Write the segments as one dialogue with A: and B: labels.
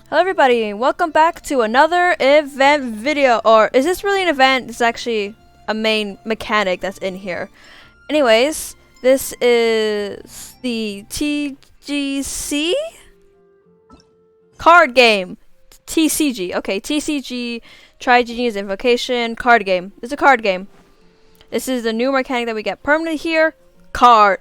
A: Hello everybody, welcome back to another event video. Or is this really an event? It's actually a main mechanic that's in here. Anyways, this is the TGC card game. TCG. Okay, TCG, try Genius Invocation, card game. It's a card game. This is the new mechanic that we get permanently here. Card.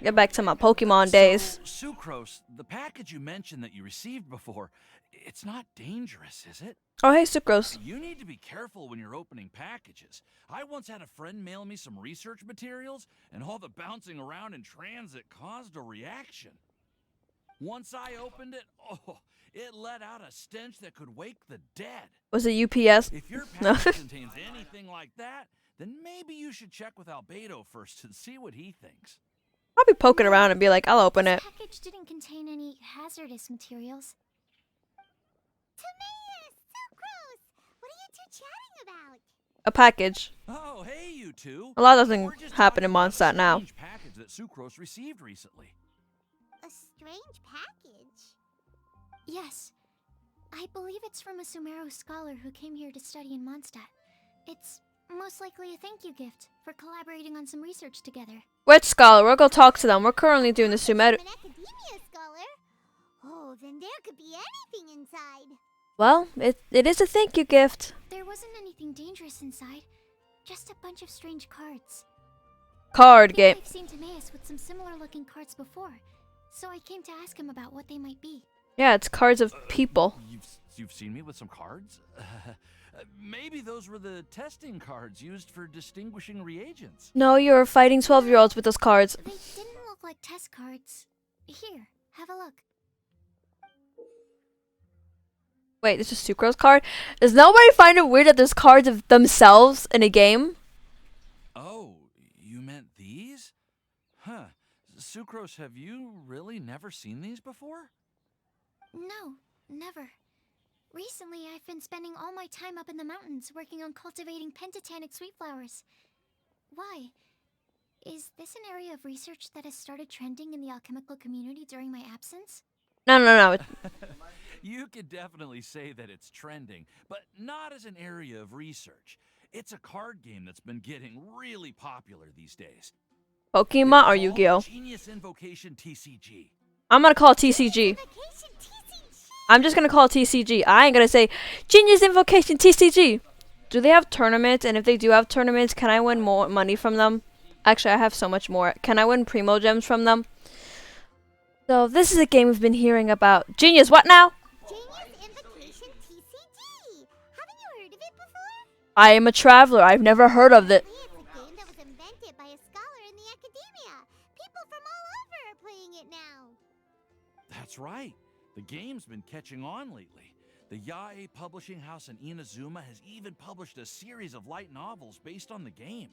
A: Get back to my Pokemon days.
B: So, Sucrose, the package you mentioned that you received before, it's not dangerous, is it?
A: Oh, hey, Sucrose.
B: You need to be careful when you're opening packages. I once had a friend mail me some research materials, and all the bouncing around in transit caused a reaction. Once I opened it, it let out a stench that could wake the dead.
A: Was it UPS?
B: If your
A: No.
B: package contains anything like that, then maybe you should check with Albedo first and see what he thinks.
A: I'll be poking around and be like, I'll open it.
C: This package didn't contain any hazardous materials. Timaeus! So gross! What are you two chatting about?
A: A package.
B: Oh, hey, you two.
A: A lot
B: We're
A: doesn't
B: just
A: happen in
B: talking about a
A: Mondstadt now.
B: strange package that Sucrose received recently.
C: A strange package? Yes. I believe it's from a Sumeru scholar who came here to study in Mondstadt. It's most likely a thank you gift for collaborating on some research together.
A: Which scholar? We'll go talk to them. We're currently doing the Sumeru.
C: An academia scholar? Oh, then there could be anything inside.
A: Well, it is a thank you gift.
C: There wasn't anything dangerous inside. Just a bunch of strange cards.
A: Card game.
C: I've seen Timaeus with some similar looking cards before, so I came to ask him about what they might be.
A: Yeah, it's cards of people.
B: You've seen me with some cards? Maybe those were the testing cards used for distinguishing reagents.
A: No, you're fighting 12-year-olds with those cards.
C: They didn't look like test cards. Here, have a look.
A: Wait, this is Sucrose card? Does nobody find it weird that there's cards of themselves in a game?
B: Oh, you meant these? Huh. Sucrose, have you really never seen these before?
C: No, never. Recently, I've been spending all my time up in the mountains working on cultivating pentatonic sweet flowers. Why? Is this an area of research that has started trending in the alchemical community during my absence?
A: No.
B: You could definitely say that it's trending, but not as an area of research. It's a card game that's been getting really popular these days.
A: Pokemon or
B: It's
A: Yu-Gi-Oh?
B: called Genius Invocation TCG.
A: I'm gonna call it TCG. I'm just gonna call it TCG. I ain't gonna say Genius Invocation TCG. Do they have tournaments? And if they do have tournaments, can I win more money from them? Actually, I have so much more. Can I win Primo Gems from them? So this is a game we've been hearing about. Genius, what now?
C: Genius Invocation TCG! Haven't you heard of it before?
A: I am a traveler. I've never heard of it.
C: It's a game that was invented by a scholar in the academia. People from all over are playing it now.
B: That's right. The game's been catching on lately. The Yae publishing house in Inazuma has even published a series of light novels based on the game.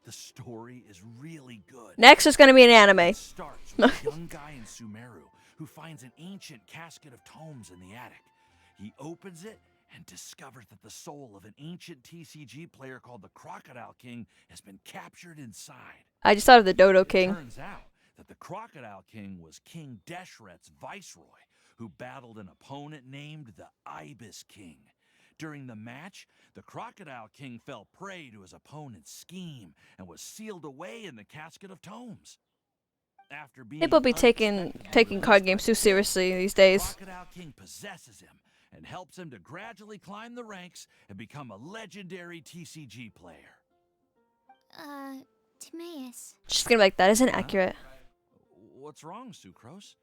B: The story is really good.
A: Next is gonna be an anime.
B: It starts with a young guy in Sumeru who finds an ancient casket of tomes in the attic. He opens it and discovers that the soul of an ancient TCG player called the Crocodile King has been captured inside.
A: I just thought of the Dodo
B: It
A: King.
B: turns out that the Crocodile King was King Deshret's viceroy, who battled an opponent named the Ibis King. During the match, the Crocodile King fell prey to his opponent's scheme and was sealed away in the casket of tomes. After being
A: People be taking card games too seriously these days.
B: Crocodile King possesses him and helps him to gradually climb the ranks and become a legendary TCG player.
C: Timaeus.
A: She's gonna be like, that isn't accurate.
B: What's wrong, Sucrose?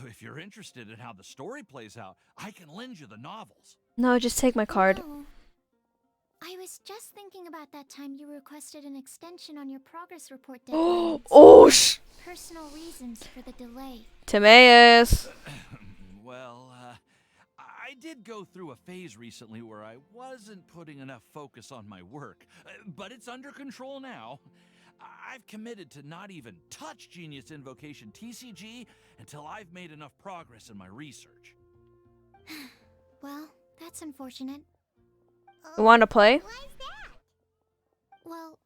B: If you're interested in how the story plays out, I can lend you the novels.
A: No, just take my card.
C: No. I was just thinking about that time you requested an extension on your progress report deadlines.
A: Oh,
C: Personal reasons for the delay.
A: Timaeus.
B: Well, I did go through a phase recently where I wasn't putting enough focus on my work, but it's under control now. I've committed to not even touch Genius Invocation TCG until I've made enough progress in my research.
C: Well, that's unfortunate.
A: You wanna play?
C: Why is that? Well,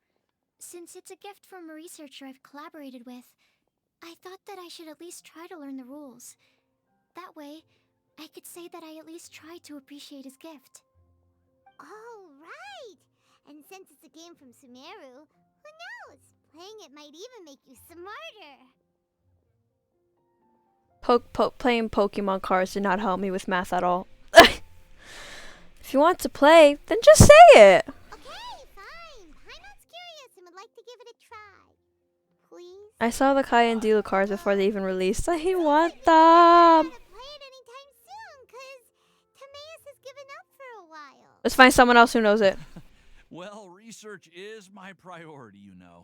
C: since it's a gift from a researcher I've collaborated with, I thought that I should at least try to learn the rules. That way, I could say that I at least tried to appreciate his gift.
D: Oh, right! And since it's a game from Sumeru, who knows? Playing it might even make you smarter.
A: Playing Pokemon cards did not help me with math at all. If you want to play, then just say it.
D: Okay, fine. Paimon's curious and would like to give it a try. Please?
A: I saw the Kai and Dealer cards before they even released. I want
D: Not
A: them.
D: to play it anytime soon, cause Timaeus has given up for a while.
A: Let's find someone else who knows it.
B: Well, research is my priority, you know.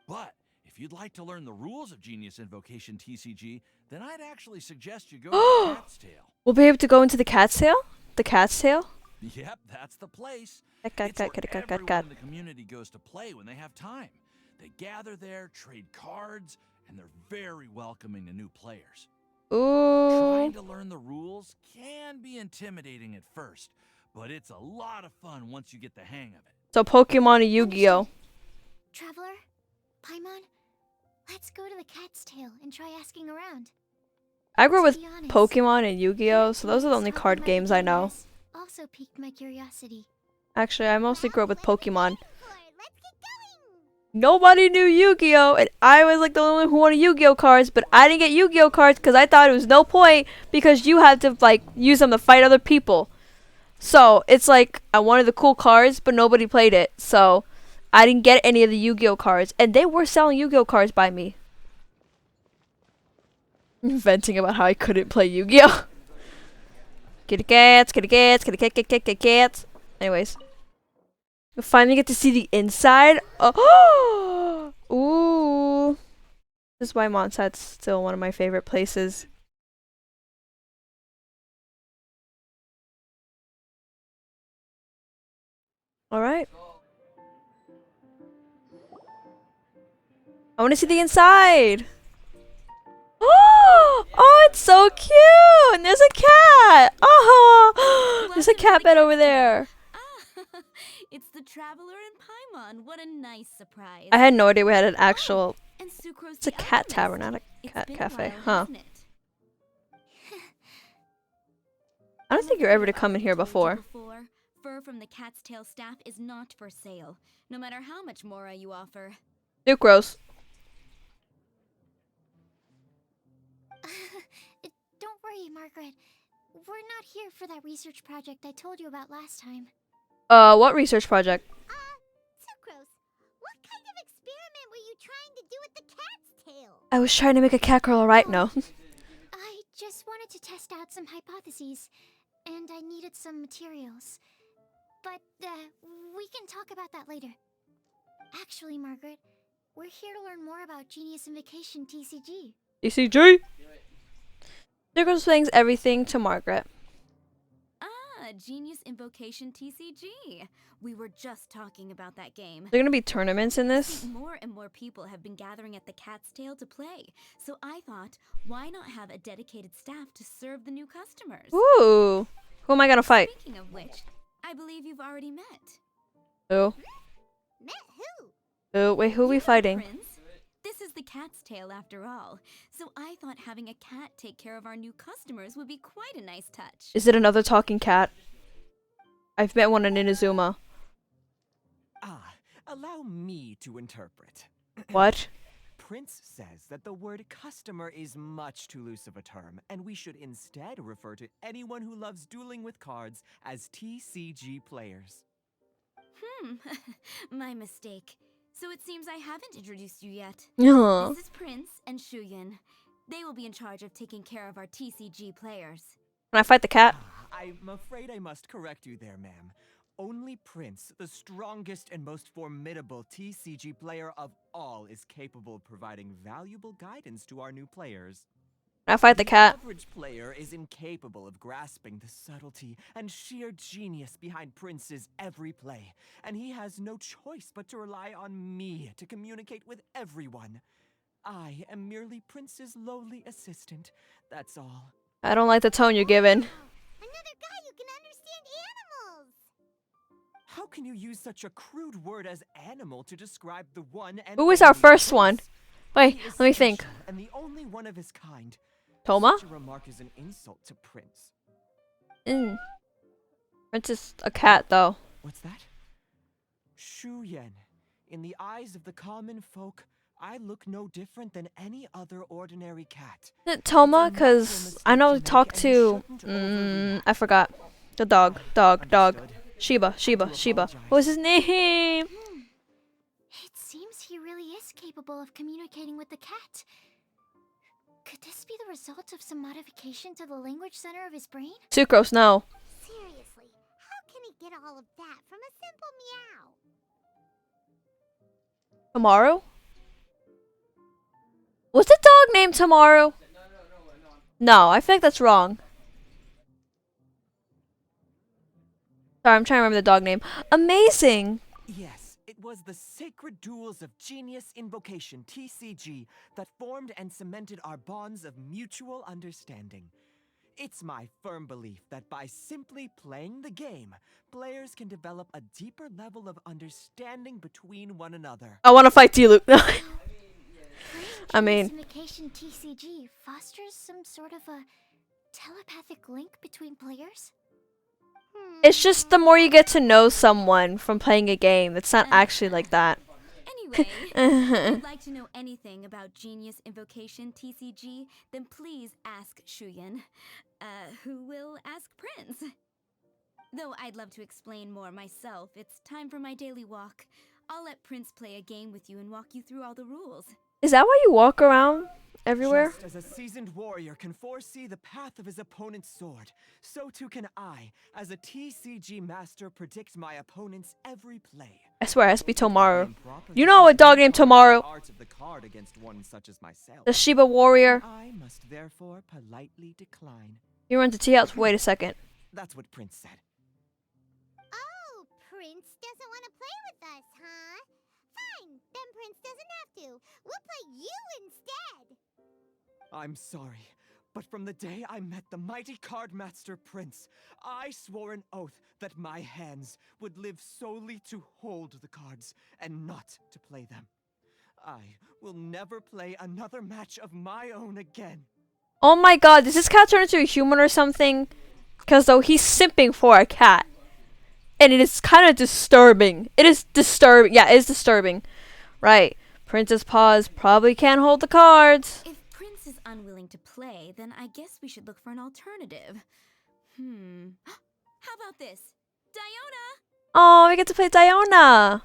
B: But if you'd like to learn the rules of Genius Invocation TCG, then I'd actually suggest you go to the Cat's Tail.
A: We'll be able to go into the cat's tail? The cat's tail?
B: Yep, that's the place.
A: Cat.
B: It's where everyone in the community goes to play when they have time. They gather there, trade cards, and they're very welcoming to new players.
A: Ooh.
B: Trying to learn the rules can be intimidating at first, but it's a lot of fun once you get the hang of it.
A: So Pokemon and Yu-Gi-Oh.
C: Traveler, Paimon, let's go to the Cat's Tail and try asking around.
A: I grew up with
C: To be honest,
A: Pokemon and Yu-Gi-Oh, so those are the only
C: talking
A: card
C: about
A: games
C: the
A: I
C: game
A: know.
C: has Also piqued my curiosity.
A: Actually, I mostly grew up with Pokemon.
D: Let's get going!
A: Nobody knew Yu-Gi-Oh, and I was like the only one who wanted Yu-Gi-Oh cards, but I didn't get Yu-Gi-Oh cards because I thought it was no point because you had to like use them to fight other people. So it's like I wanted the cool cards, but nobody played it, so I didn't get any of the Yu-Gi-Oh cards, and they were selling Yu-Gi-Oh cards by me. Venting about how I couldn't play Yu-Gi-Oh. Kitty cats, kitty cats, kitty cat, cat, cat, cat, cats. Anyways. You'll finally get to see the inside. Oh, ooh. This is why Mondstadt's still one of my favorite places. Alright. I want to see the inside. Oh, it's so cute! And there's a cat! Oh, there's a cat bed over there.
E: Ah, it's the Traveler and Paimon. What a nice surprise.
A: I had no idea we had an actual...
E: And Sucrose
A: It's a
E: the
A: cat
E: Alchemist.
A: tavern, not a
E: It's
A: cat
E: been a
A: cafe.
E: while,
A: Huh.
E: hasn't it?
A: I don't think you're ever to come in here before.
E: Fur from the Cat's Tail staff is not for sale, no matter how much Mora you offer.
A: Sucrose.
C: Don't worry, Margaret. We're not here for that research project I told you about last time.
A: What research project?
D: Sucrose, what kind of experiment were you trying to do with the cat's tail?
A: I was trying to make a cat girl alright, no.
C: I just wanted to test out some hypotheses, and I needed some materials. But, we can talk about that later. Actually, Margaret, we're here to learn more about Genius Invocation TCG.
A: TCG? Sucrose explains everything to Margaret.
E: Ah, Genius Invocation TCG. We were just talking about that game.
A: There are gonna be tournaments in this?
E: More and more people have been gathering at the Cat's Tail to play, so I thought, why not have a dedicated staff to serve the new customers?
A: Ooh. Who am I gonna fight?
E: Speaking of which, I believe you've already met.
A: Who?
D: Met who?
A: Oh, wait, who are we
E: You know,
A: fighting?
E: Prince. This is the Cat's Tail after all, so I thought having a cat take care of our new customers would be quite a nice touch.
A: Is it another talking cat? I've met one in Inazuma.
F: Ah, allow me to interpret.
A: What?
F: Prince says that the word customer is much too loose of a term, and we should instead refer to anyone who loves dueling with cards as TCG players.
E: My mistake. So it seems I haven't introduced you yet.
A: Can
E: This is Prince and Shuyan. They will be in charge of taking care of our TCG players.
A: I fight the cat?
F: I'm afraid I must correct you there, ma'am. Only Prince, the strongest and most formidable TCG player of all, is capable of providing valuable guidance to our new players.
A: Can I fight the cat?
F: Average player is incapable of grasping the subtlety and sheer genius behind Prince's every play, and he has no choice but to rely on me to communicate with everyone. I am merely Prince's lowly assistant, that's all.
A: I don't like the tone you're giving.
D: Another guy who can understand animals!
F: How can you use such a crude word as animal to describe the one and
A: Who is our
F: only
A: first
F: Prince?
A: one? Wait,
F: He is
A: let me think.
F: special and the only one of his kind.
A: Toma?
F: Such a remark is an insult to Prince.
A: Mm. Prince is a cat, though.
F: What's that? Shu Yan. In the eyes of the common folk, I look no different than any other ordinary cat.
A: Is it Toma?
F: It's a natural
A: Because I know
F: mistake to
A: talk
F: make, and you
A: to.
F: shouldn't overreact.
A: I forgot. The dog. Dog.
F: Understood.
A: Shiba.
F: apologize.
A: What was his name?
C: It seems he really is capable of communicating with the cat. Could this be the result of some modification to the language center of his brain?
A: Sucrose, no.
D: Seriously, how can he get all of that from a simple meow?
A: Tomorrow? Was the dog named Tomorrow? No, I feel like that's wrong. Sorry, I'm trying to remember the dog name. Amazing!
F: Yes, it was the sacred duels of Genius Invocation, TCG, that formed and cemented our bonds of mutual understanding. It's my firm belief that by simply playing the game, players can develop a deeper level of understanding between one another.
A: I want to fight you, Luke. I
C: Genius
A: mean,
C: Invocation TCG fosters some sort of a telepathic link between players?
A: it's just the more you get to know someone from playing a game, it's not actually like that.
E: Anyway, if you'd like to know anything about Genius Invocation TCG, then please ask Shuyan, who will ask Prince. Though I'd love to explain more myself, it's time for my daily walk. I'll let Prince play a game with you and walk you through all the rules.
A: Is that why you walk around everywhere?
F: Just as a seasoned warrior can foresee the path of his opponent's sword, so too can I, as a TCG master, predict my opponent's every play.
A: I swear, it has to be Tomorrow.
F: Improper
A: You know a dog named
F: to
A: Tomorrow.
F: the art of the card against one such as myself.
A: The Shiba Warrior.
F: I must therefore politely decline.
A: You run to tea house. Wait a second.
F: That's what Prince said.
D: Oh, Prince doesn't want to play with us, huh? Fine, then Prince doesn't have to. We'll play you instead.
F: I'm sorry, but from the day I met the mighty card master Prince, I swore an oath that my hands would live solely to hold the cards and not to play them. I will never play another match of my own again.
A: Oh my god, does this cat turn into a human or something? Because though he's simping for a cat. And it is kind of disturbing. It is disturbing. Yeah, it is disturbing. Right. Prince's paws probably can't hold the cards.
E: If Prince is unwilling to play, then I guess we should look for an alternative. How about this? Diona!
A: Oh, we get to play Diona.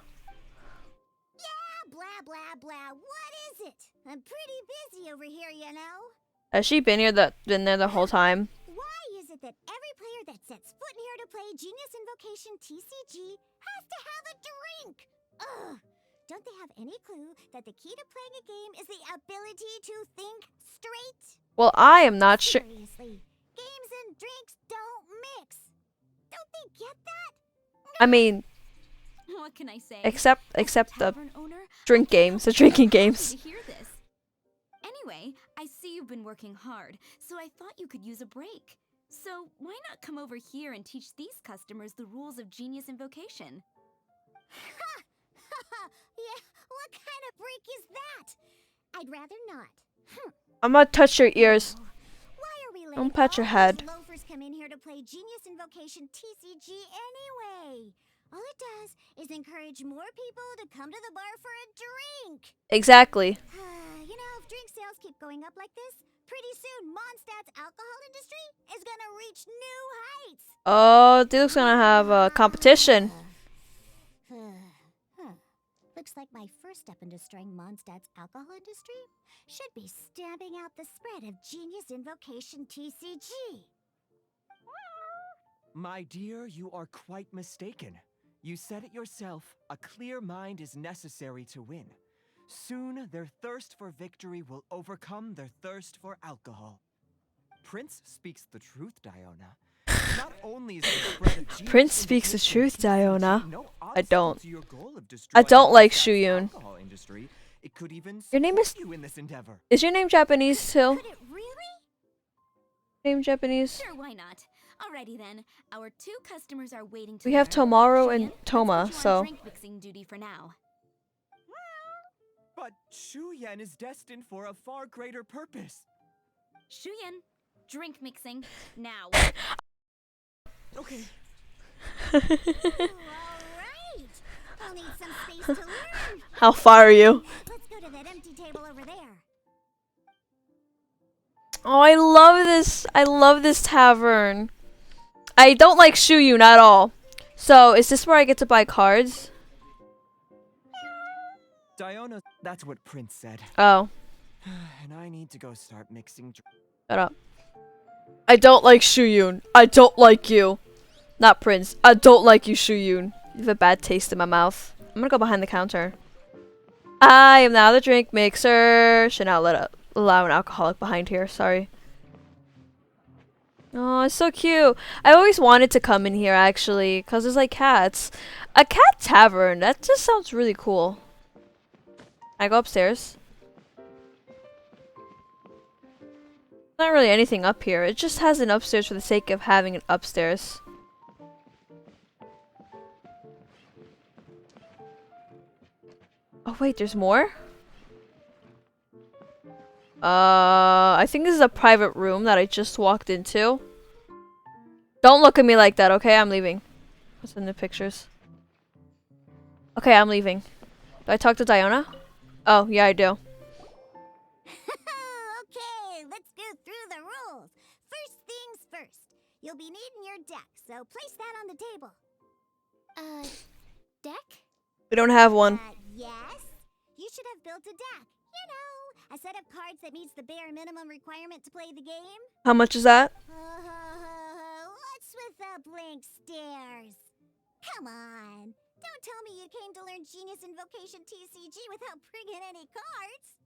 D: Yeah, blah, blah, blah. What is it? I'm pretty busy over here, you know.
A: Has she been there the whole time?
D: Why is it that every player that sets foot in here to play Genius Invocation TCG has to have a drink? Ugh! Don't they have any clue that the key to playing a game is the ability to think straight?
A: Well, I am not sure.
D: Seriously, games and drinks don't mix. Don't they get that?
A: I mean,
E: What can I say?
A: except
E: As
A: the
E: tavern owner,
A: drink games, the drinking games.
E: to hear this. Anyway, I see you've been working hard, so I thought you could use a break. So why not come over here and teach these customers the rules of Genius Invocation?
D: Yeah, what kind of break is that? I'd rather not.
A: I'm gonna touch your ears.
D: Why are we letting
A: Don't pat your
D: all
A: head.
D: these loafers come in here to play Genius Invocation TCG anyway? All it does is encourage more people to come to the bar for a drink.
A: Exactly.
D: You know, if drink sales keep going up like this, pretty soon Mondstadt's alcohol industry is gonna reach new heights.
A: Oh, Duke's gonna have a competition.
D: Looks like my first step in destroying Mondstadt's alcohol industry should be stamping out the spread of Genius Invocation TCG.
F: My dear, you are quite mistaken. You said it yourself, a clear mind is necessary to win. Soon, their thirst for victory will overcome their thirst for alcohol. Prince speaks the truth, Diona. Not only is the spread of Genius
A: Prince speaks the
F: Invocation
A: truth, Diona.
F: no
A: I don't.
F: obstacle to your goal of
A: I don't
F: destroying
A: like
F: Mondstadt's
A: Shuyun.
F: alcohol industry. It could even
A: Your name is-
F: support you in this endeavor.
A: Is your name Japanese too?
D: Could it really?
A: Name Japanese?
E: Sure, why not? Alrighty then. Our two customers are waiting to
A: We have
E: learn.
A: Tomorrow
E: Shuyan,
A: and
E: let's
A: Toma,
E: put you on
A: so.
E: drink mixing duty for now.
F: But Shu Yan is destined for a far greater purpose.
E: Shuyan, drink mixing now.
F: Okay.
D: Ooh, alright! I'll need some space to learn.
A: How far are you?
D: Let's go to that empty table over there.
A: Oh, I love this. I love this tavern. I don't like Shuyun at all. So, is this where I get to buy cards?
F: Diona, that's what Prince said.
A: Oh,
F: And I need to go start mixing.
A: shut up. I don't like Shuyun. I don't like you. Not Prince. I don't like you, Shuyun. You have a bad taste in my mouth. I'm gonna go behind the counter. I am now the drink mixer. Should not allow an alcoholic behind here. Sorry. Oh, it's so cute. I always wanted to come in here actually, cause there's like cats. A cat tavern. That just sounds really cool. I go upstairs. Not really anything up here. It just has an upstairs for the sake of having an upstairs. Oh wait, there's more? I think this is a private room that I just walked into. Don't look at me like that, okay? I'm leaving. What's in the pictures? Okay, I'm leaving. Do I talk to Diona? Oh, yeah, I do.
D: Okay, let's go through the rules. First things first. You'll be needing your deck, so place that on the table.
C: Deck?
A: We don't have one.
D: Yes? You should have built a deck. You know, a set of cards that meets the bare minimum requirement to play the game.
A: How much is that?
D: What's with the blank stares? Come on. Don't tell me you came to learn Genius Invocation TCG without bringing any cards.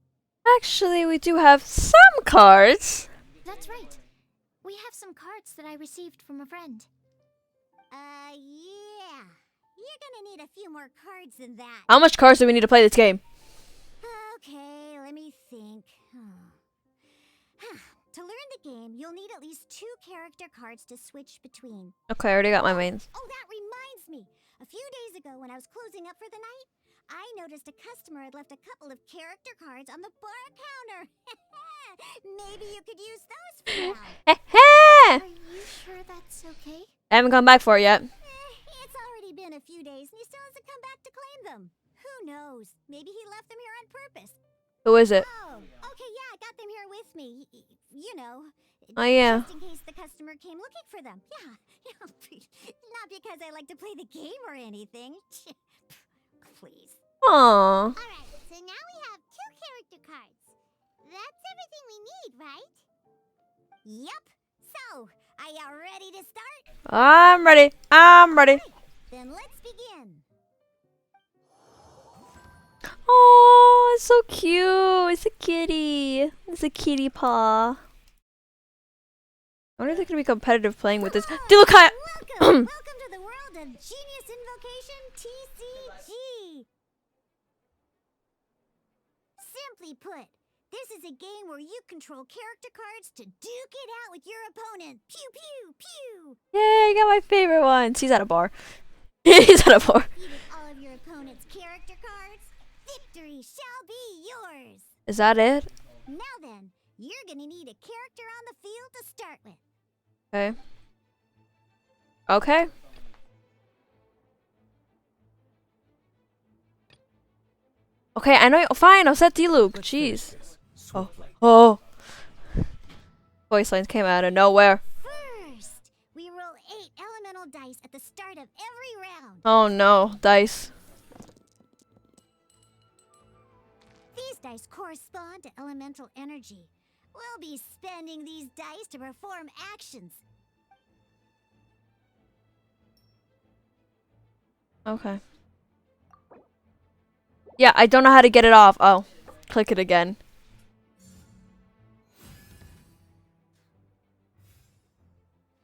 A: Actually, we do have some cards.
C: That's right. We have some cards that I received from a friend.
D: Yeah. You're gonna need a few more cards than that.
A: How much cards do we need to play this game?
D: Okay, let me think. To learn the game, you'll need at least 2 character cards to switch between.
A: Okay, I already got my mains.
D: Oh, that reminds me. A few days ago when I was closing up for the night, I noticed a customer had left a couple of character cards on the bar counter. Maybe you could use those for now.
C: Are you sure that's okay?
A: I haven't come back for it yet.
D: It's already been a few days and he still hasn't come back to claim them. Who knows? Maybe he left them here on purpose.
A: Who is it?
D: Oh, okay, yeah, I got them here with me. You know.
A: Oh, yeah.
D: Just in case the customer came looking for them. Yeah. Not because I like to play the game or anything. Please.
A: Aww.
D: Alright, so now we have 2 character cards. That's everything we need, right? Yup. So, are you ready to start?
A: I'm ready. I'm ready.
D: Then let's begin.
A: Oh, it's so cute. It's a kitty. It's a kitty paw. I wonder if they could be competitive playing with this. Dude, look how
D: Welcome to the world of Genius Invocation TCG. Simply put, this is a game where you control character cards to duke it out with your opponent. Pew pew pew.
A: Yay, I got my favorite one. He's at a bar. He's at a bar.
D: Defeated all of your opponent's character cards. Victory shall be yours.
A: Is that it?
D: Now then, you're gonna need a character on the field to start with.
A: Okay. Okay. Okay, I know. Fine, I'll set D-Luke. Jeez. Oh. Oh. Voice lines came out of nowhere.
D: First, we roll 8 elemental dice at the start of every round.
A: Oh no, dice.
D: These dice correspond to elemental energy. We'll be spending these dice to perform actions.
A: Okay. Yeah, I don't know how to get it off. Oh, click it again.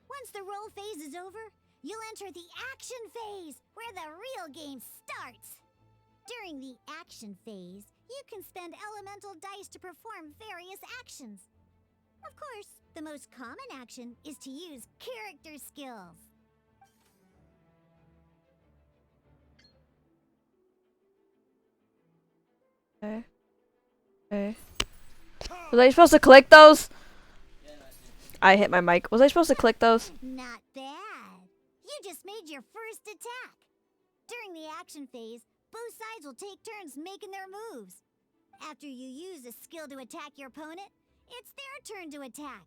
D: Once the roll phase is over, you'll enter the action phase, where the real game starts. During the action phase, you can spend elemental dice to perform various actions. Of course, the most common action is to use character skills.
A: Okay. Okay. Was I supposed to click those? I hit my mic. Was I supposed to click those?
D: Not bad. You just made your first attack. During the action phase, both sides will take turns making their moves. After you use a skill to attack your opponent, it's their turn to attack.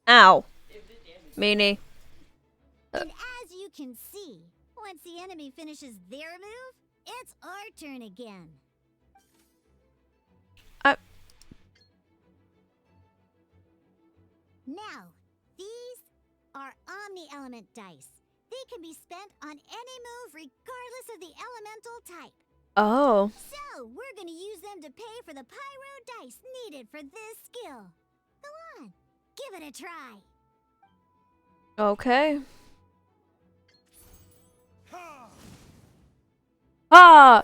A: Ow. Meanie.
D: And as you can see, once the enemy finishes their move, it's our turn again. Now, these are Omni-Element dice. They can be spent on any move regardless of the elemental type.
A: Oh.
D: So, we're gonna use them to pay for the pyro dice needed for this skill. Go on, give it a try.
A: Okay. Ah!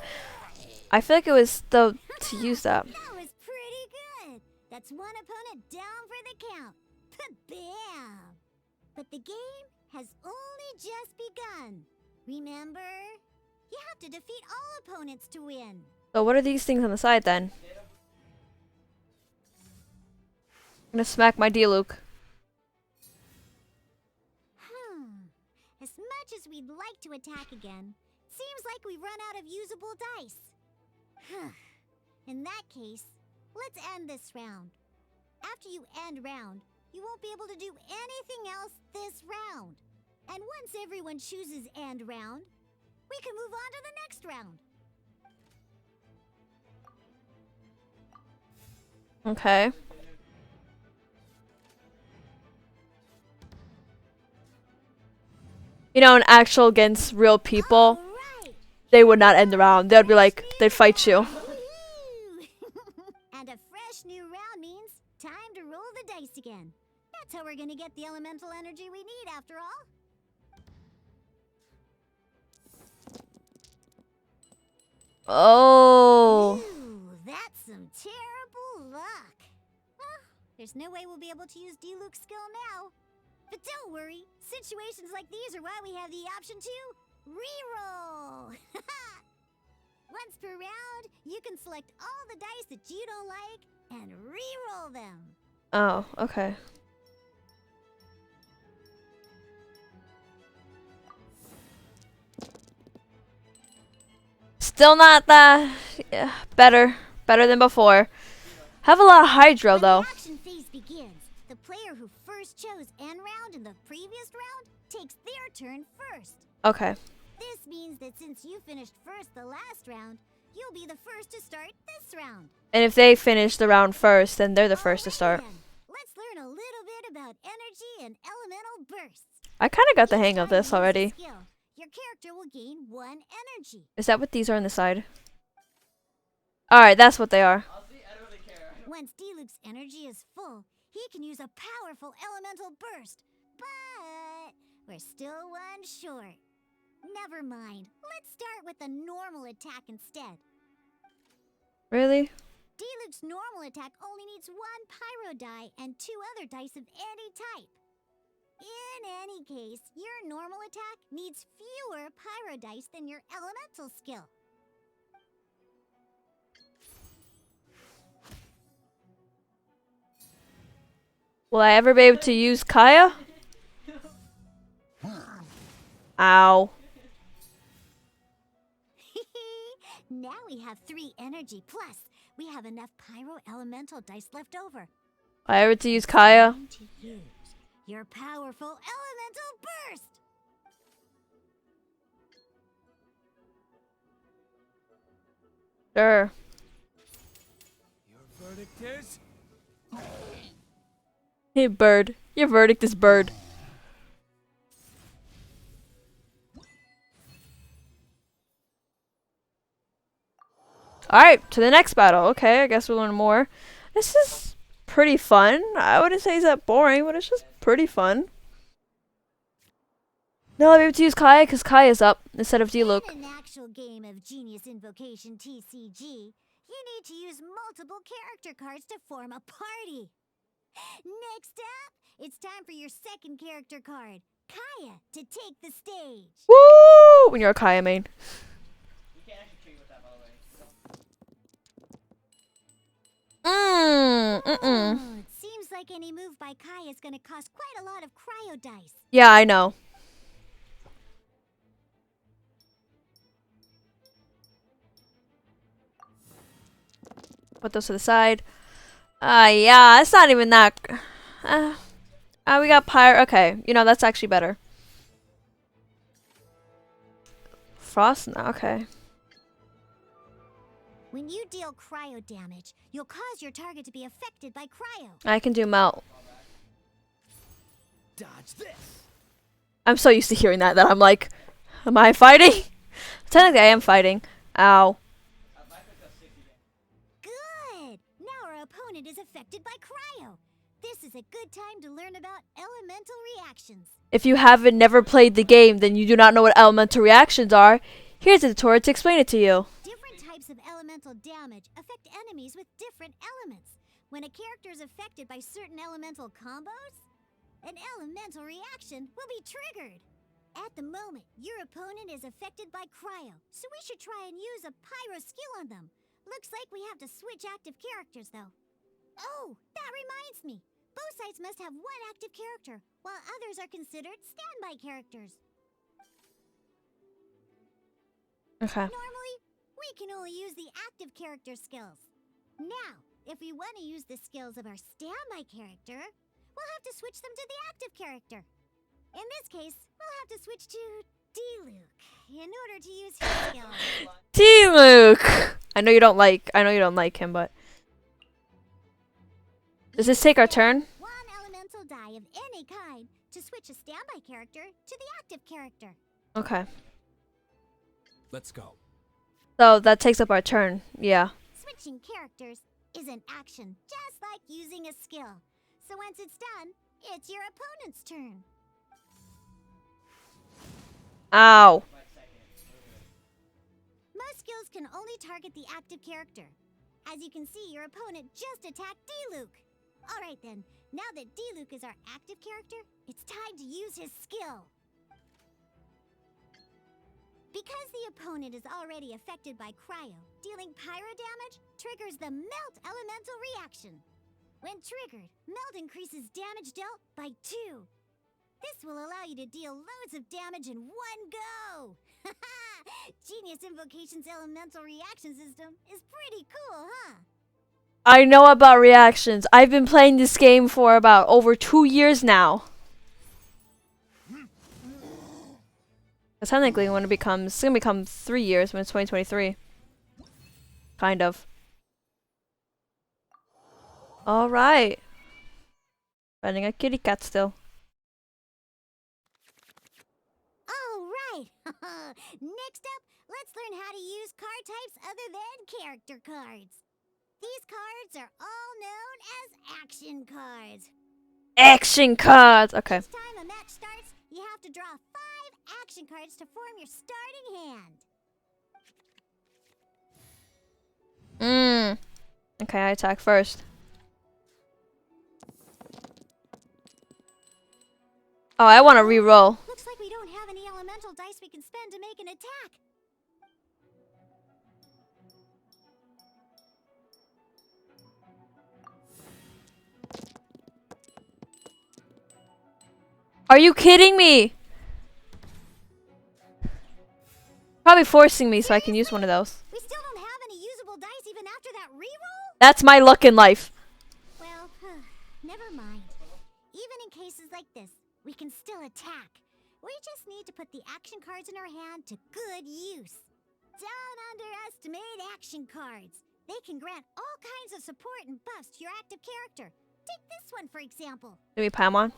A: I feel like it was to use that.
D: That was pretty good. That's one opponent down for the count. Bam! But the game has only just begun. Remember? You have to defeat all opponents to win.
A: So what are these things on the side then? I'm gonna smack my D-Luke.
D: As much as we'd like to attack again, seems like we've run out of usable dice. In that case, let's end this round. After you end round, you won't be able to do anything else this round. And once everyone chooses end round, we can move on to the next round.
A: Okay. You know, an actual against real people,
D: Alright.
A: they would not end the round. They'd be like, they'd fight you.
D: Woohoo! And a fresh new round means time to roll the dice again. That's how we're gonna get the elemental energy we need after all.
A: Oh.
D: Ooh, that's some terrible luck. Well, there's no way we'll be able to use D-Luke's skill now. But don't worry, situations like these are why we have the option to reroll. Once per round, you can select all the dice that you don't like and reroll them.
A: Oh, okay. Still not that better than before. Have a lot of hydro
D: When
A: though.
D: the action phase begins, the player who first chose end round in the previous round takes their turn first.
A: Okay.
D: This means that since you finished first the last round, you'll be the first to start this round.
A: And if they finish the round first, then they're the first to
D: Alrighty
A: start.
D: then. Let's learn a little bit about energy and elemental bursts.
A: I kind of got the
D: Each
A: hang of
D: time you
A: this
D: use a
A: already.
D: skill, your character will gain 1 energy.
A: Is that what these are on the side? Alright, that's what they are.
D: Once D-Luke's energy is full, he can use a powerful elemental burst. But we're still one short. Never mind. Let's start with a normal attack instead.
A: Really?
D: D-Luke's normal attack only needs 1 pyro die and 2 other dice of any type. In any case, your normal attack needs fewer pyro dice than your elemental skill.
A: Will I ever be able to use Kaya? Ow.
D: Now we have 3 energy plus. We have enough pyro elemental dice left over.
A: I ever to use Kaya?
D: Time to use your powerful elemental burst.
A: Sure.
F: Your verdict is?
A: Hey, bird. Your verdict is bird. Alright, to the next battle. Okay, I guess we'll learn more. This is pretty fun. I wouldn't say it's that boring, but it's just pretty fun. Now I'll be able to use Kai because Kai is up instead of D-Luke.
D: In an actual game of Genius Invocation TCG, you need to use multiple character cards to form a party. Next up, it's time for your second character card, Kaya, to take the stage.
A: Woo! When you're a Kaya main.
D: Oh, it like any move by Kai is gonna cost quite a lot of cryo dice.
A: Yeah, I know. Put those to the side. Yeah, it's not even that. We got pyre. Okay, you know, that's actually better. Frost? No, okay.
D: When you deal cryo damage, you'll cause your target to be affected by cryo.
A: I can do melt.
F: Dodge this.
A: I'm so used to hearing that I'm like, am I fighting? Technically, I am fighting. Ow.
D: Good! Now our opponent is affected by cryo. This is a good time to learn about elemental reactions.
A: If you haven't never played the game, then you do not know what elemental reactions are. Here's a tutorial to explain it to you.
D: Different types of elemental damage affect enemies with different elements. When a character is affected by certain elemental combos, an elemental reaction will be triggered. At the moment, your opponent is affected by cryo, so we should try and use a pyro skill on them. Looks like we have to switch active characters, though. Oh, that reminds me. Both sides must have one active character, while others are considered standby characters.
A: Okay.
D: Normally, we can only use the active character skills. Now, if we want to use the skills of our standby character, we'll have to switch them to the active character. In this case, we'll have to switch to D-Luke in order to use his skills.
A: D-Luke! I know you don't like him, but does this take our turn?
D: One elemental die of any kind to switch a standby character to the active character.
A: Okay.
F: Let's go.
A: So that takes up our turn. Yeah.
D: Switching characters is an action, just like using a skill. So once it's done, it's your opponent's turn.
A: Ow.
D: Most skills can only target the active character. As you can see, your opponent just attacked D-Luke. Alright then, now that D-Luke is our active character, it's time to use his skill. Because the opponent is already affected by cryo, dealing pyro damage triggers the melt elemental reaction. When triggered, melt increases damage dealt by 2. This will allow you to deal loads of damage in one go! Genius Invocation's elemental reaction system is pretty cool, huh?
A: I know about reactions. I've been playing this game for about over 2 years now. Technically, when it's gonna become 3 years when it's 2023. Kind of. Alright. Finding a kitty cat still.
D: Alright! Next up, let's learn how to use card types other than character cards. These cards are all known as action cards.
A: Action cards! Okay.
D: Each time a match starts, you have to draw 5 action cards to form your starting hand.
A: Okay, I attack first. Oh, I want to re-roll.
D: Looks like we don't have any elemental dice we can spend to make an attack.
A: Are you kidding me? Probably forcing me so I can use one of those.
D: We still don't have any usable dice even after that reroll?
A: That's my luck in life.
D: Well, never mind. Even in cases like this, we can still attack. We just need to put the action cards in our hand to good use. Don't underestimate action cards. They can grant all kinds of support and buffs to your active character. Take this one, for example.
A: Let me Paimon.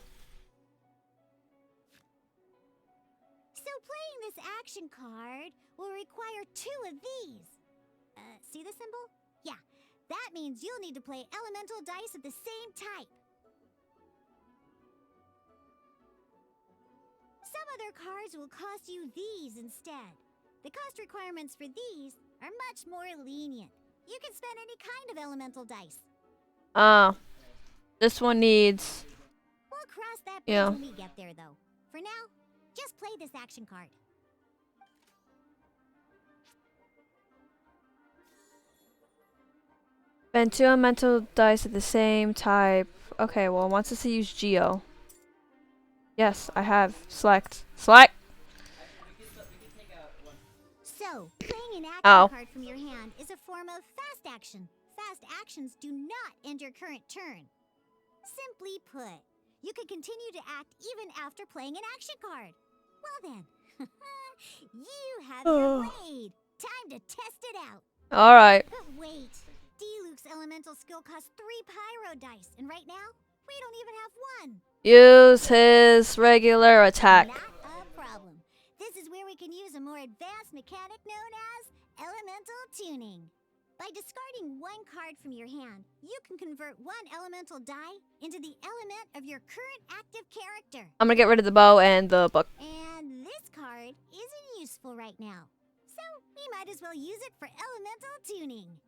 D: So playing this action card will require 2 of these. See the symbol? Yeah, that means you'll need to play elemental dice of the same type. Some other cards will cost you these instead. The cost requirements for these are much more lenient. You can spend any kind of elemental dice.
A: This one needs...
D: We'll cross that bridge when we get there, though. For now, just play this action card.
A: Spend 2 elemental dice of the same type. Okay, well, it wants us to use Geo. Yes, I have. Select. Select!
D: So, playing an action
A: Ow.
D: card from your hand is a form of fast action. Fast actions do not end your current turn. Simply put, you can continue to act even after playing an action card. Well then, you have your blade. Time to test it out.
A: Alright.
D: But wait, D-Luke's elemental skill costs 3 pyro dice, and right now, we don't even have one.
A: Use his regular attack.
D: Not a problem. This is where we can use a more advanced mechanic known as elemental tuning. By discarding one card from your hand, you can convert one elemental die into the element of your current active character.
A: I'm gonna get rid of the bow and the book.
D: And this card isn't useful right now, so we might as well use it for elemental tuning.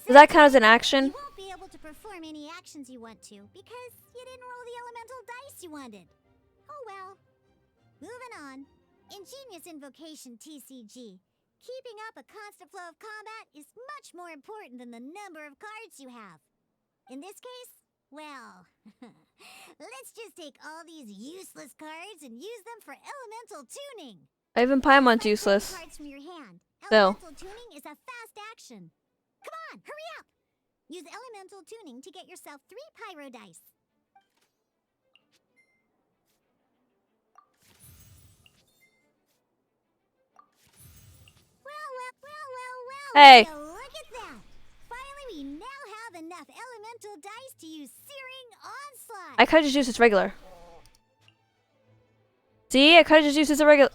A: Does that count as an action?
D: You won't be able to perform any actions you want to because you didn't roll the elemental dice you wanted. Oh well. Moving on. In Genius Invocation TCG, keeping up a constant flow of combat is much more important than the number of cards you have. In this case, well, let's just take all these useless cards and use them for elemental tuning.
A: Even Paimon's
D: By playing
A: useless.
D: cards from your hand,
A: Still.
D: elemental tuning is a fast action. Come on, hurry up! Use elemental tuning to get yourself 3 pyro dice. Well.
A: Hey.
D: So look at that! Finally, we now have enough elemental dice to use Searing Onslaught.
A: I could've just used his regular. See? I could've just used his regular.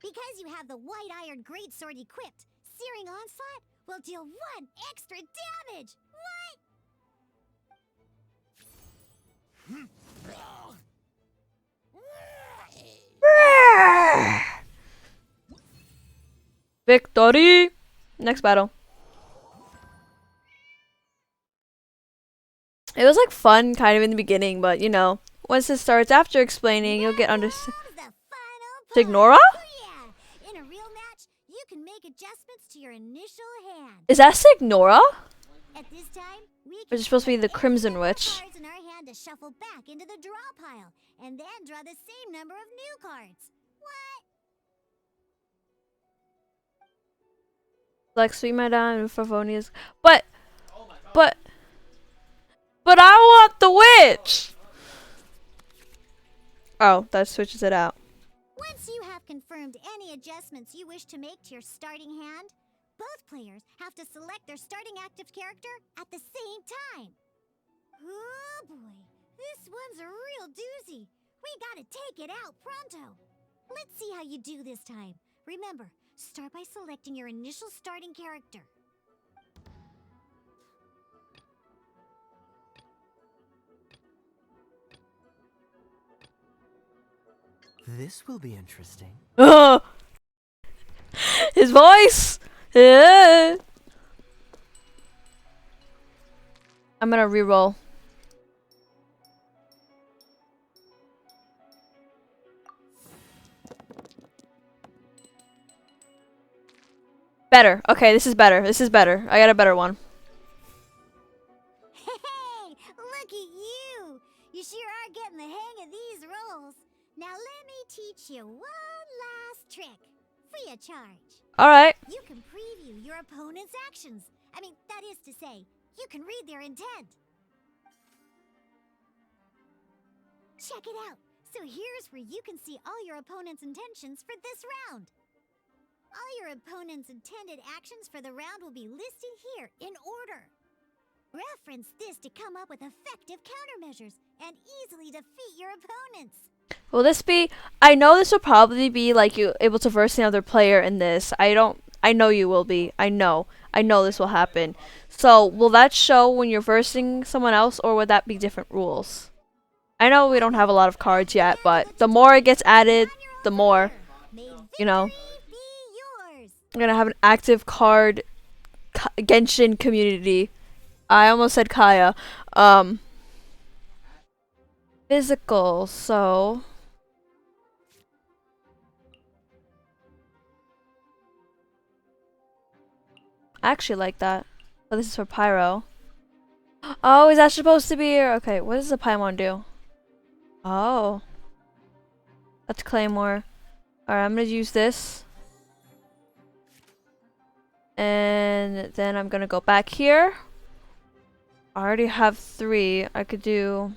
D: Because you have the White Iron Greatsword equipped, Searing Onslaught will deal 1 extra damage. What?
A: Victory! Next battle. It was like fun kind of in the beginning, but you know, once it starts after explaining, you'll get
D: Now comes the final part.
A: Signora?
D: Oh yeah! In a real match, you can make adjustments to your initial hand.
A: Is that Signora?
D: At this time, we
A: Or is
D: can
A: it supposed to be the
D: select
A: Crimson
D: any number of
A: Witch?
D: cards in our hand to shuffle back into the draw pile, and then draw the same number of new cards. What?
A: Like Sweet Madame and Favonius. But I want the witch! Oh, that switches it out.
D: Once you have confirmed any adjustments you wish to make to your starting hand, both players have to select their starting active character at the same time. Oh boy, this one's a real doozy. We gotta take it out pronto. Let's see how you do this time. Remember, start by selecting your initial starting character.
F: This will be interesting.
A: His voice! I'm gonna reroll. Better. Okay, this is better. This is better. I got a better one.
D: Hey, look at you! You sure are getting the hang of these rolls. Now let me teach you one last trick, free of charge.
A: Alright.
D: You can preview your opponent's actions. I mean, that is to say, you can read their intent. Check it out. So here's where you can see all your opponent's intentions for this round. All your opponent's intended actions for the round will be listed here in order. Reference this to come up with effective countermeasures and easily defeat your opponents.
A: Will this be... I know this will probably be like you able to verse another player in this. I know you will be. I know this will happen. So, will that show when you're versing someone else, or would that be different rules? I know we don't have a lot of cards yet, but the more it gets added, the more, you know. I'm gonna have an active card Genshin community. I almost said Kaya. Physical, so... I actually like that. Oh, this is for Pyro. Oh, is that supposed to be here? Okay, what does the Paimon do? Oh. That's Claymore. Alright, I'm gonna use this. And then I'm gonna go back here. I already have 3. I could do...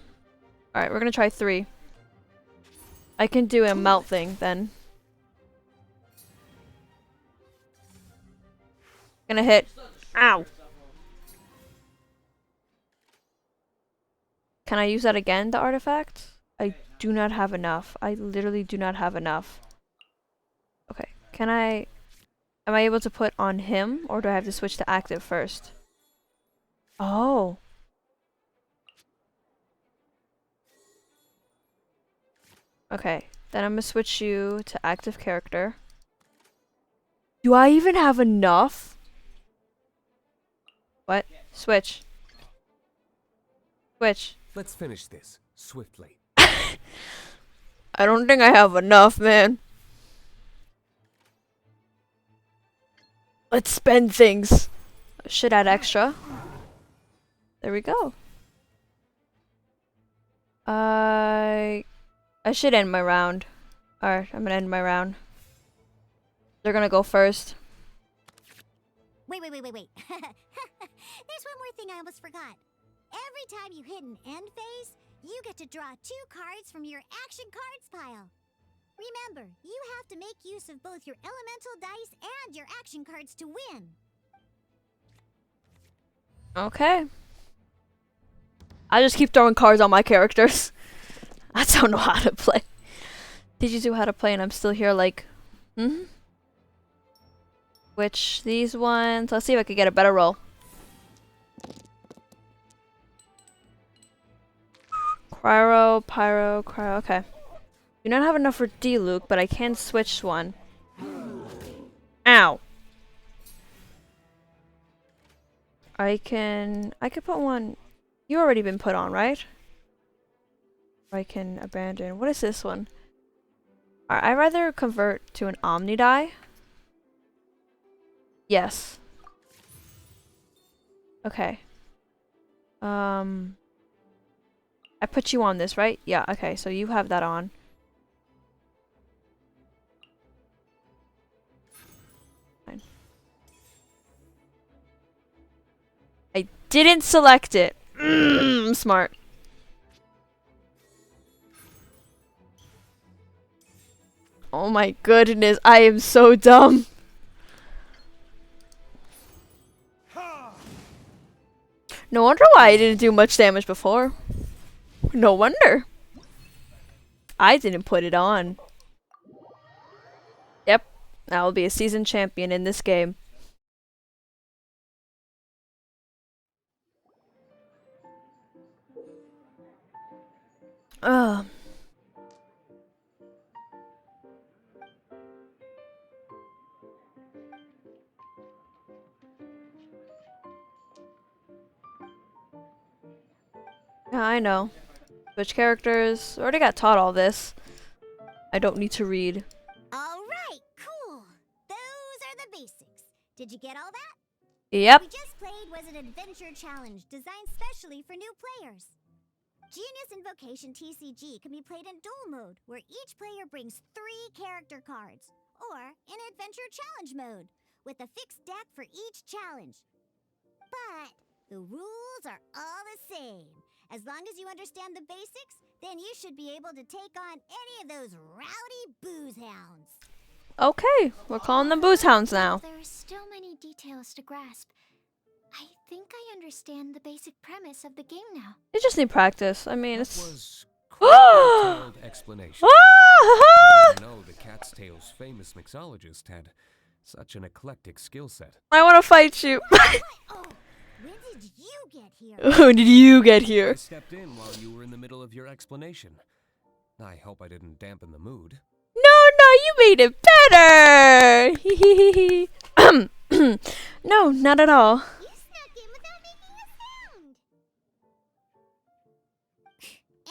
A: Alright, we're gonna try 3. I can do a melt thing then. Gonna hit. Ow! Can I use that again, the artifact? I do not have enough. I literally do not have enough. Okay, can I... Am I able to put on him, or do I have to switch to active first? Oh. Okay, then I'm gonna switch you to active character. Do I even have enough? What? Switch. Switch.
G: Let's finish this swiftly.
A: I don't think I have enough, man. Let's spend things. I should add extra. There we go. I should end my round. Alright, I'm gonna end my round. They're gonna go first.
D: Wait. There's one more thing I almost forgot. Every time you hit an end phase, you get to draw 2 cards from your action cards pile. Remember, you have to make use of both your elemental dice and your action cards to win.
A: Okay. I just keep throwing cards on my characters. I don't know how to play. Did you do how to play and I'm still here like... Which these ones... Let's see if I can get a better roll. Pyro, okay. Do not have enough for D-Luke, but I can switch one. Ow! I could put one... You already been put on, right? I can abandon. What is this one? I'd rather convert to an Omni die. Yes. Okay. I put you on this, right? Yeah, okay, so you have that on. Fine. I didn't select it. I'm smart. Oh my goodness, I am so dumb. No wonder why I didn't do much damage before. No wonder. I didn't put it on. Yep, I will be a seasoned champion in this game. Ugh. Yeah, I know. Switch characters. Already got taught all this. I don't need to read.
D: All right, cool. Those are the basics. Did you get all that?
A: Yep.
D: We just played was an adventure challenge designed specially for new players. Genius Invocation TCG can be played in duel mode, where each player brings 3 character cards, or in adventure challenge mode, with a fixed deck for each challenge. But the rules are all the same. As long as you understand the basics, then you should be able to take on any of those rowdy booze hounds.
A: Okay, we're calling them booze hounds now.
C: There are still many details to grasp. I think I understand the basic premise of the game now.
A: You just need practice. I mean, it's...
G: Was quite a detailed explanation. I didn't know the Cat's Tail's famous mixologist had such an eclectic skill set.
A: I want to fight you.
D: Oh, when did you get here?
A: When did you get
G: I
A: here?
G: stepped in while you were in the middle of your explanation. I hope I didn't dampen the mood.
A: No, you made it better. No, not at all.
D: You snuck in without making a sound.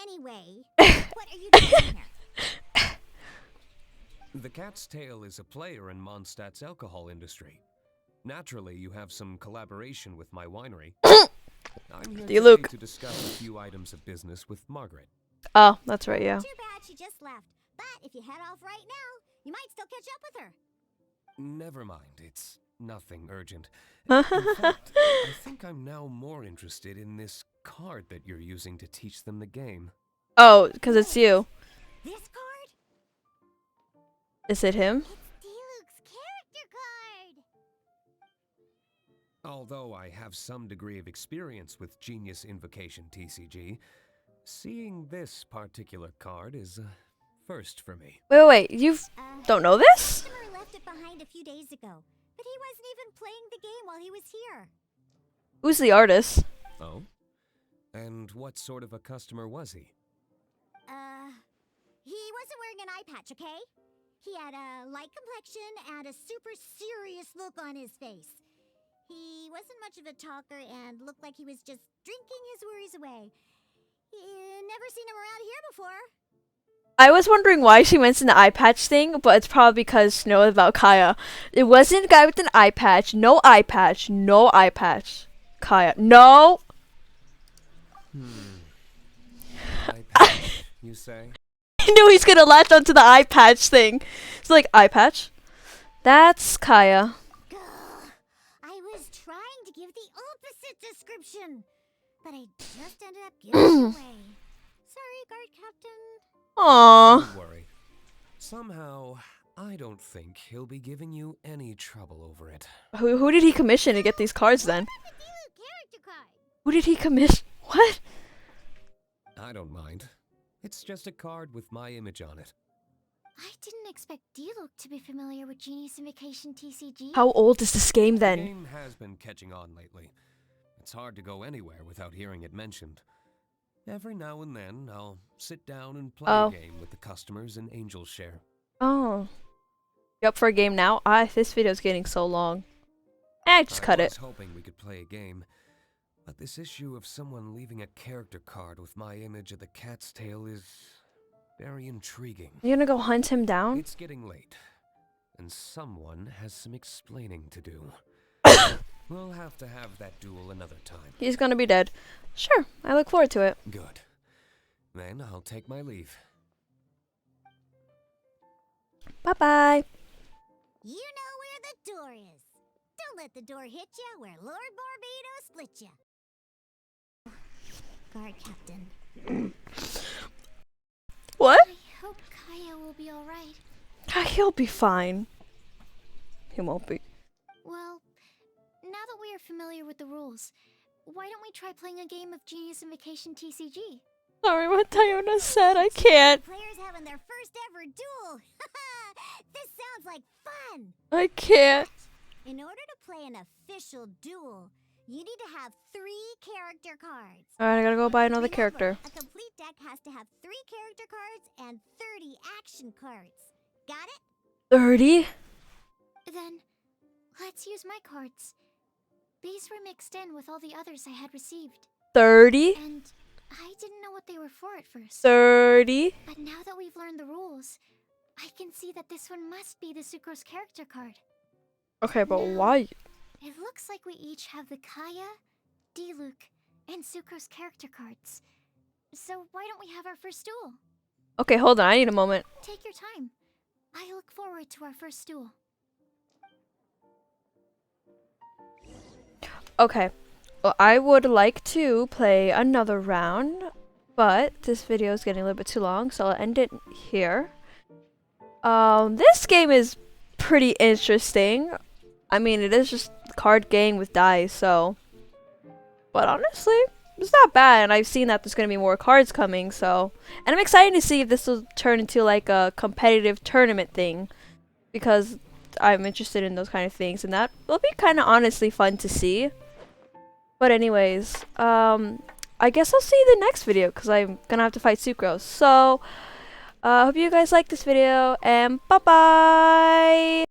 D: Anyway, what are you doing here?
G: The Cat's Tail is a player in Mondstadt's alcohol industry. Naturally, you have some collaboration with my winery. I'm here
A: You
G: today
A: look.
G: to discuss a few items of business with Margaret.
A: Oh, that's right, yeah.
D: Too bad she just left. But if you head off right now, you might still catch up with her.
G: Never mind, it's nothing urgent. In fact, I think I'm now more interested in this card that you're using to teach them the game.
A: Oh, because it's you.
D: This card?
A: Is it him?
D: It's Diluc's character card!
G: Although I have some degree of experience with Genius Invocation TCG, seeing this particular card is a first for me.
A: Wait. You don't know this?
D: The customer left it behind a few days ago, but he wasn't even playing the game while he was here.
A: Who's the artist?
G: Oh? And what sort of a customer was he?
D: He wasn't wearing an eye patch, okay? He had a light complexion and a super serious look on his face. He wasn't much of a talker and looked like he was just drinking his worries away. Never seen him around here before.
A: I was wondering why she mentioned the eye patch thing, but it's probably because she knows about Kaya. It wasn't a guy with an eye patch. No eye patch. No eye patch. Kaya. No!
G: Eye patch, you say?
A: I knew he's gonna latch onto the eye patch thing. It's like, eye patch? That's Kaya.
D: Gah, I was trying to give the opposite description, but I just ended up giving it away. Sorry, guard captain.
A: Aww.
G: Don't worry. Somehow, I don't think he'll be giving you any trouble over it.
A: Who did he commission to get these cards then?
D: The Diluc character card.
A: Who did he commission? What?
G: I don't mind. It's just a card with my image on it.
C: I didn't expect Diluc to be familiar with Genius Invocation TCG.
A: How old is this game
G: The
A: then?
G: game has been catching on lately. It's hard to go anywhere without hearing it mentioned. Every now and then, I'll sit down and play
A: Oh.
G: a game with the customers in Angel Share.
A: Oh. You up for a game now? This video's getting so long. Just cut
G: I
A: it.
G: was hoping we could play a game, but this issue of someone leaving a character card with my image of the cat's tail is very intriguing.
A: You gonna go hunt him down?
G: It's getting late, and someone has some explaining to do. We'll have to have that duel another time.
A: He's gonna be dead. Sure, I look forward to it.
G: Good. Then I'll take my leave.
A: Bye-bye.
D: You know where the door is. Don't let the door hit ya where Lord Barbados split ya. Guard captain.
A: What?
C: I hope Kaya will be alright.
A: He'll be fine. He won't be.
C: Well, now that we are familiar with the rules, why don't we try playing a game of Genius Invocation TCG?
A: Sorry what Diona said, I can't.
D: Players having their first ever duel. This sounds like fun.
A: I can't.
D: In order to play an official duel, you need to have 3 character cards.
A: Alright, I gotta go buy another
D: Remember,
A: character.
D: A complete deck has to have 3 character cards and 30 action cards. Got it?
A: 30?
C: Then, let's use my cards. These were mixed in with all the others I had received.
A: 30?
C: And I didn't know what they were for at first.
A: 30?
C: But now that we've learned the rules, I can see that this one must be the Sucrose character card.
A: Okay, but
C: No.
A: why?
C: It looks like we each have the Kaya, Diluc, and Sucrose character cards. So why don't we have our first duel?
A: Okay, hold on, I need a moment.
C: Take your time. I look forward to our first duel.
A: Okay. Well, I would like to play another round, but this video is getting a little bit too long, so I'll end it here. This game is pretty interesting. I mean, it is just a card game with dice, so... But honestly, it's not bad, and I've seen that there's going to be more cards coming, so... And I'm excited to see if this will turn into, like, a competitive tournament thing, because I'm interested in those kind of things, and that will be kind of honestly fun to see. But anyways, I guess I'll see you in the next video, because I'm going to have to fight Sucrose. So, hope you guys like this video, and bye-bye!